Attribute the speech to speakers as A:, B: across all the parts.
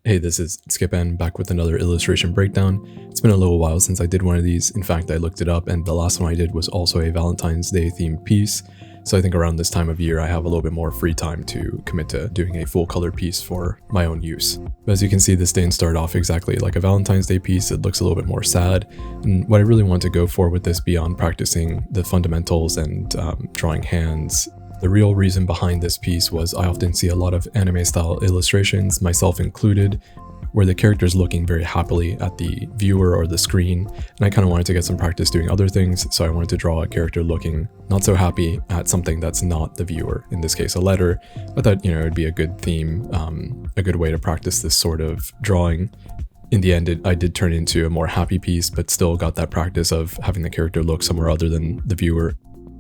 A: Hey, this is Skip N back with another illustration breakdown. It's been a little while since I did one of these. In fact, I looked it up and the last one I did was also a Valentine's Day themed piece. So I think around this time of year I have a little bit more free time to commit to doing a full color piece for my own use. But as you can see, this didn't start off exactly like a Valentine's Day piece. It looks a little bit more sad. And what I really want to go for with this beyond practicing the fundamentals and drawing hands, the real reason behind this piece was I often see a lot of anime style illustrations, myself included, where the character's looking very happily at the viewer or the screen, and I kind of wanted to get some practice doing other things, so I wanted to draw a character looking not so happy at something that's not the viewer, in this case a letter. I thought, it'd be a good theme, a good way to practice this sort of drawing. In the end, I did turn into a more happy piece, but still got that practice of having the character look somewhere other than the viewer.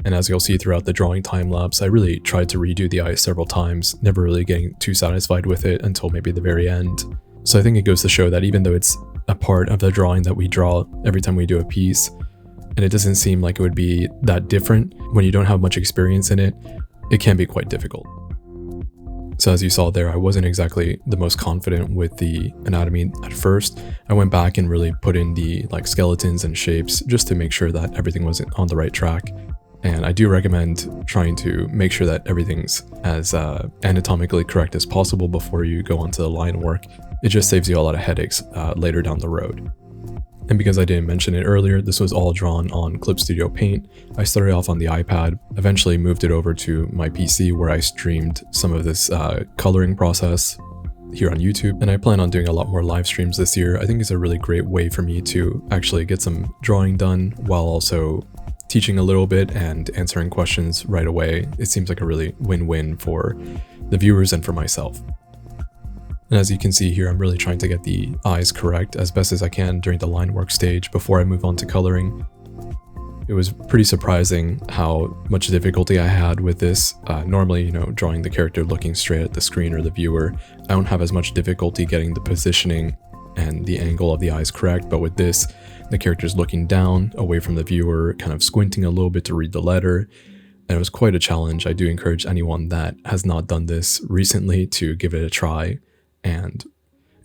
A: And as you'll see throughout the drawing time-lapse, I really tried to redo the eyes several times, never really getting too satisfied with it until maybe the very end. So I think it goes to show that even though it's a part of the drawing that we draw every time we do a piece, and it doesn't seem like it would be that different, when you don't have much experience in it, it can be quite difficult. So as you saw there, I wasn't exactly the most confident with the anatomy at first. I went back and really put in the skeletons and shapes just to make sure that everything was on the right track. And I do recommend trying to make sure that everything's as anatomically correct as possible before you go onto the line work. It just saves you a lot of headaches later down the road. And because I didn't mention it earlier, this was all drawn on Clipstudio Paint. I started off on the iPad, eventually moved it over to my PC where I streamed some of this coloring process here on YouTube, and I plan on doing a lot more live streams this year. I think it's a really great way for me to actually get some drawing done while also teaching a little bit and answering questions right away. It seems like a really win-win for the viewers and for myself. And as you can see here, I'm really trying to get the eyes correct as best as I can during the line work stage before I move on to coloring. It was pretty surprising how much difficulty I had with this. Normally, drawing the character looking straight at the screen or the viewer, I don't have as much difficulty getting the positioning and the angle of the eyes correct, but with this, the character's looking down, away from the viewer, kind of squinting a little bit to read the letter, and it was quite a challenge. I do encourage anyone that has not done this recently to give it a try, and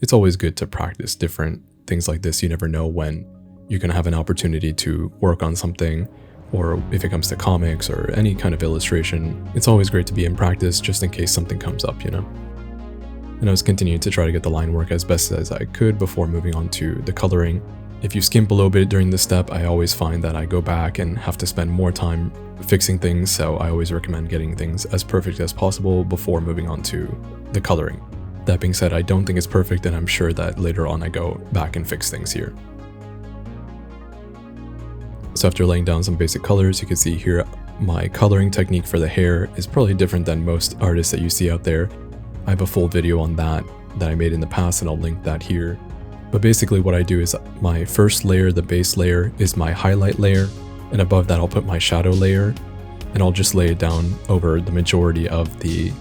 A: it's always good to practice different things like this. You never know when you're going to have an opportunity to work on something, or if it comes to comics or any kind of illustration, it's always great to be in practice just in case something comes up, And I was continuing to try to get the line work as best as I could before moving on to the coloring. If you skimp a little bit during this step, I always find that I go back and have to spend more time fixing things, so I always recommend getting things as perfect as possible before moving on to the coloring. That being said, I don't think it's perfect, and I'm sure that later on I go back and fix things here. So after laying down some basic colors, you can see here my coloring technique for the hair is probably different than most artists that you see out there. I have a full video on that I made in the past, and I'll link that here. But basically what I do is my first layer, the base layer, is my highlight layer, and above that I'll put my shadow layer, and I'll just lay it down over the majority of the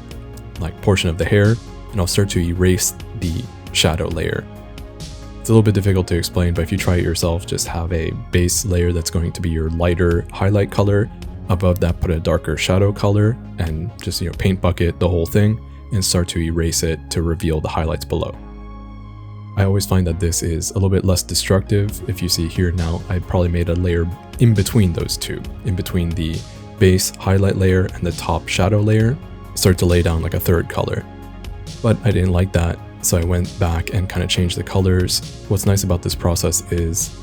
A: portion of the hair, and I'll start to erase the shadow layer. It's a little bit difficult to explain, but if you try it yourself, just have a base layer that's going to be your lighter highlight color. Above that, put a darker shadow color, and just paint bucket the whole thing, and start to erase it to reveal the highlights below. I always find that this is a little bit less destructive. If you see here now, I probably made a layer in between those two, in between the base highlight layer and the top shadow layer, start to lay down like a third color. But I didn't like that, so I went back and kind of changed the colors. What's nice about this process is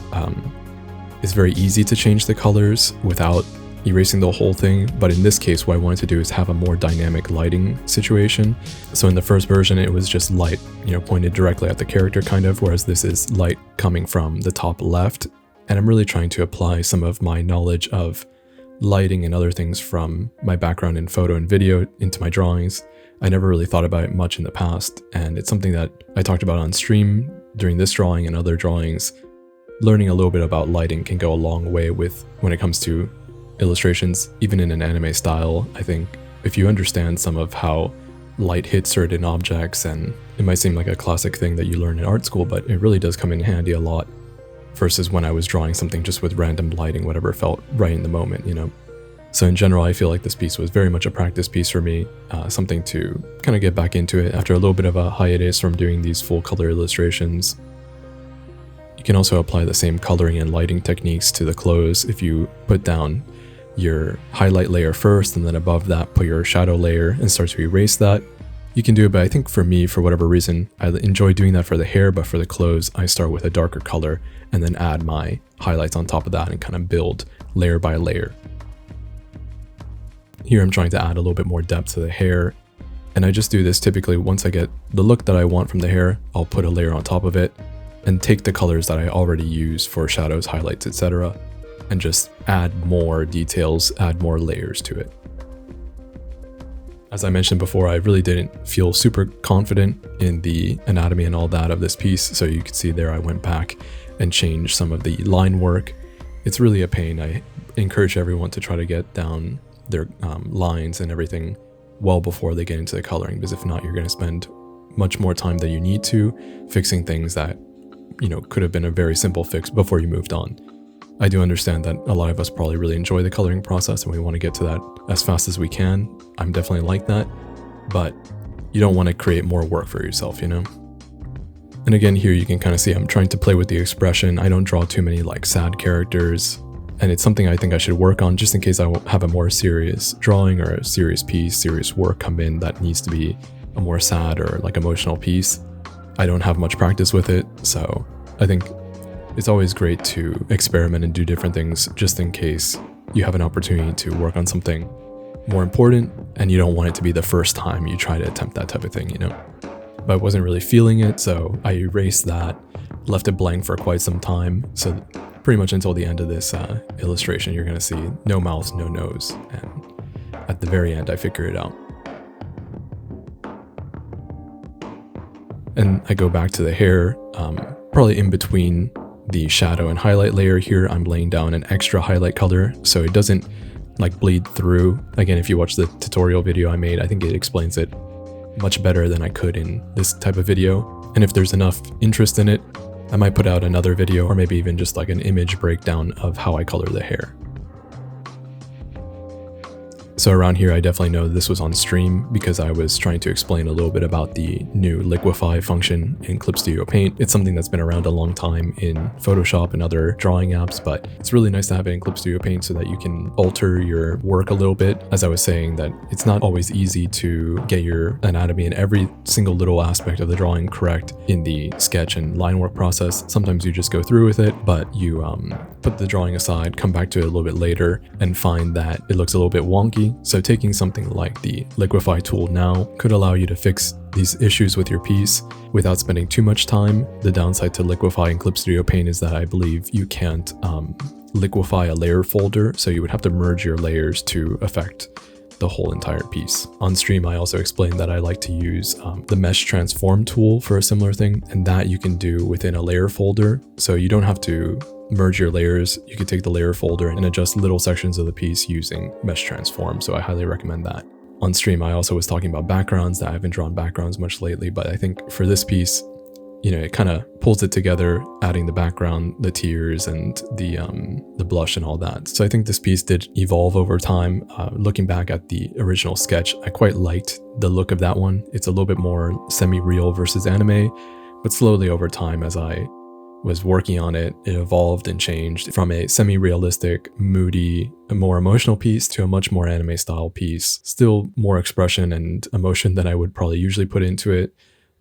A: it's very easy to change the colors without erasing the whole thing, but in this case what I wanted to do is have a more dynamic lighting situation. So in the first version it was just light, pointed directly at the character kind of, whereas this is light coming from the top left, and I'm really trying to apply some of my knowledge of lighting and other things from my background in photo and video into my drawings. I never really thought about it much in the past, and it's something that I talked about on stream during this drawing and other drawings. Learning a little bit about lighting can go a long way when it comes to illustrations, even in an anime style. I think if you understand some of how light hits certain objects, and it might seem like a classic thing that you learn in art school, but it really does come in handy a lot versus when I was drawing something just with random lighting, whatever felt right in the moment, So in general, I feel like this piece was very much a practice piece for me, something to kind of get back into it after a little bit of a hiatus from doing these full color illustrations. You can also apply the same coloring and lighting techniques to the clothes if you put down your highlight layer first and then above that put your shadow layer and start to erase that. You can do it, but I think for me, for whatever reason, I enjoy doing that for the hair, but for the clothes, I start with a darker color and then add my highlights on top of that and kind of build layer by layer. Here I'm trying to add a little bit more depth to the hair, and I just do this typically once I get the look that I want from the hair. I'll put a layer on top of it and take the colors that I already use for shadows, highlights, etc., and just add more details, add more layers to it. As I mentioned before, I really didn't feel super confident in the anatomy and all that of this piece, so you can see there I went back and changed some of the line work. It's really a pain. I encourage everyone to try to get down their lines and everything well before they get into the coloring, because if not, you're going to spend much more time than you need to fixing things that, you know, could have been a very simple fix before you moved on. I do understand that a lot of us probably really enjoy the coloring process and we want to get to that as fast as we can. I'm definitely like that, but you don't want to create more work for yourself, you know? And again, here you can kind of see I'm trying to play with the expression. I don't draw too many like sad characters, and it's something I think I should work on just in case I won't have a more serious drawing or a serious piece, serious work come in that needs to be a more sad or like emotional piece. I don't have much practice with it, so I think it's always great to experiment and do different things just in case you have an opportunity to work on something more important and you don't want it to be the first time you try to attempt that type of thing, you know? But I wasn't really feeling it, so I erased that, left it blank for quite some time. So pretty much until the end of this illustration, you're going to see no mouth, no nose. And at the very end, I figure it out. And I go back to the hair, probably in between the shadow and highlight layer here. I'm laying down an extra highlight color so it doesn't like bleed through. Again, if you watch the tutorial video I made, I think it explains it much better than I could in this type of video. And if there's enough interest in it, I might put out another video or maybe even just like an image breakdown of how I color the hair. So around here, I definitely know this was on stream because I was trying to explain a little bit about the new Liquify function in Clipstudio Paint. It's something that's been around a long time in Photoshop and other drawing apps, but it's really nice to have it in Clipstudio Paint so that you can alter your work a little bit. As I was saying, that it's not always easy to get your anatomy and every single little aspect of the drawing correct in the sketch and line work process. Sometimes you just go through with it, but you put the drawing aside, come back to it a little bit later and find that it looks a little bit wonky. So taking something like the Liquify tool now could allow you to fix these issues with your piece without spending too much time. The downside to Liquify in Clipstudio Paint is that I believe you can't liquify a layer folder, so you would have to merge your layers to affect the whole entire piece. On stream, I also explained that I like to use the mesh transform tool for a similar thing, and that you can do within a layer folder. So you don't have to merge your layers. You can take the layer folder and adjust little sections of the piece using mesh transform. So I highly recommend that. On stream, I also was talking about backgrounds, that I haven't drawn backgrounds much lately, but I think for this piece, you know, it kind of pulls it together, adding the background, the tears, and the blush and all that. So I think this piece did evolve over time. Looking back at the original sketch, I quite liked the look of that one. It's a little bit more semi-real versus anime, but slowly over time, as I was working on it, it evolved and changed from a semi-realistic, moody, a more emotional piece to a much more anime style piece. Still more expression and emotion than I would probably usually put into it,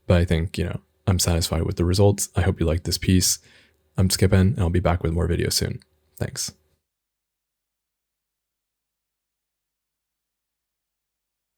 A: but I think, you know, I'm satisfied with the results. I hope you liked this piece. I'm Skippin', and I'll be back with more videos soon. Thanks.